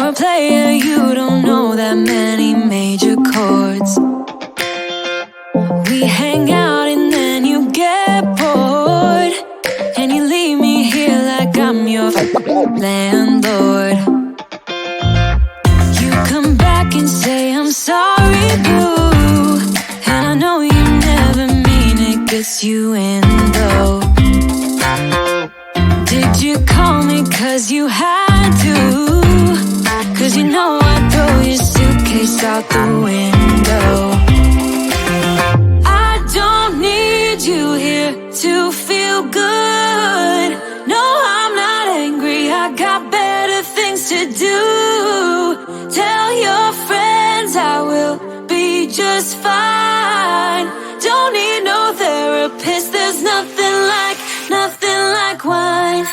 a player, you don't know that many major chords. We hang out and then you get bored, and you leave me here like I'm your landlord. You come back and say I'm sorry, boo, and I know you never mean it, gets you in though. Did you call me cause you had to? Cause you know I'd throw your suitcase out the window. I don't need you here to feel good. No, I'm not angry, I got better things to do. Tell your friends I will be just fine. Don't need no therapist, there's nothing like wine.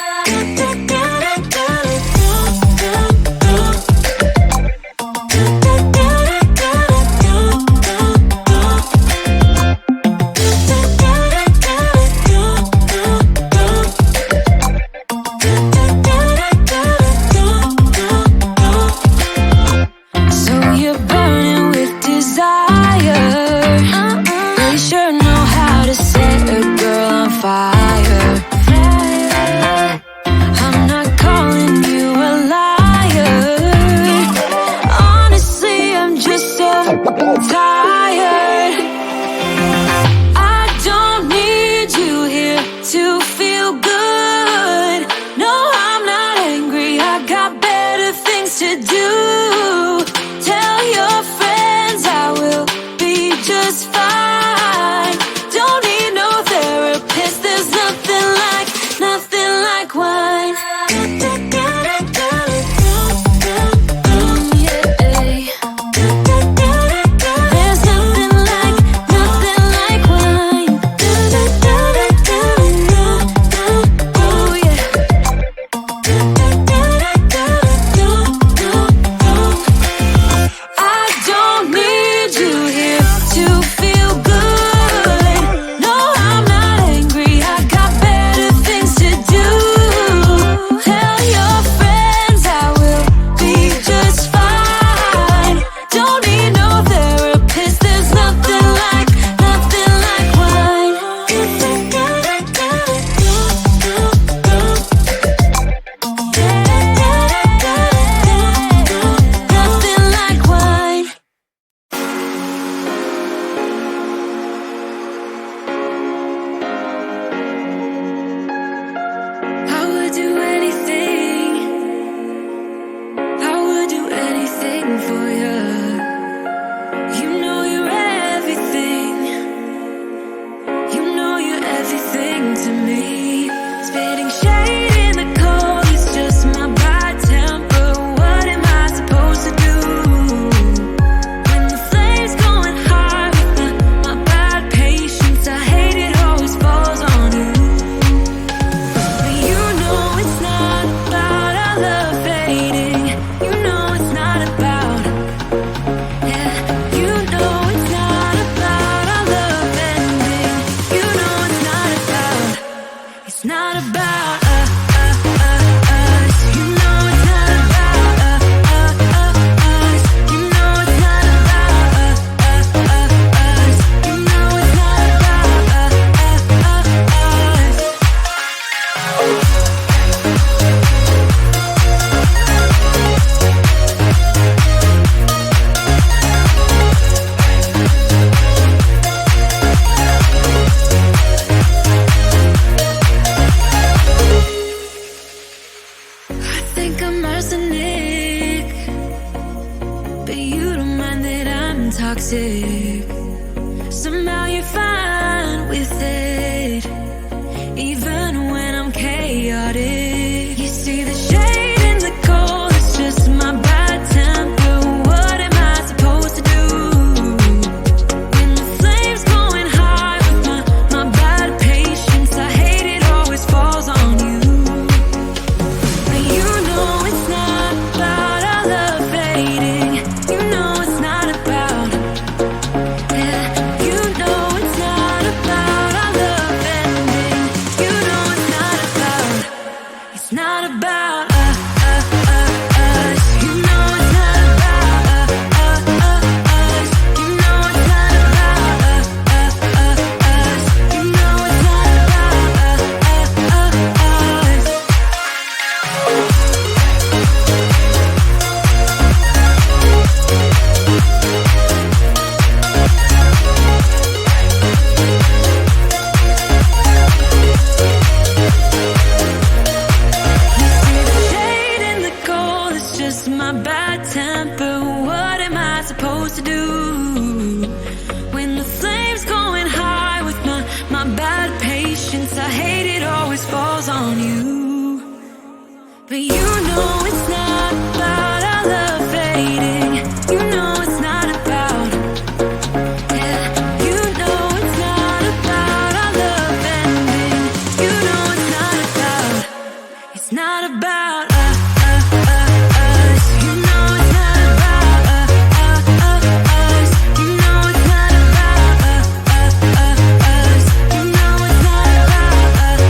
About bad temper. What am I supposed to do when the flame's going high with my bad patience? I hate it always falls on you. But you know it's not about our love fading. You know it's not about, yeah. You know it's not about our love ending. You know it's not about, it's not about us. You know it's not about us. You know it's not about us. You know it's not about us.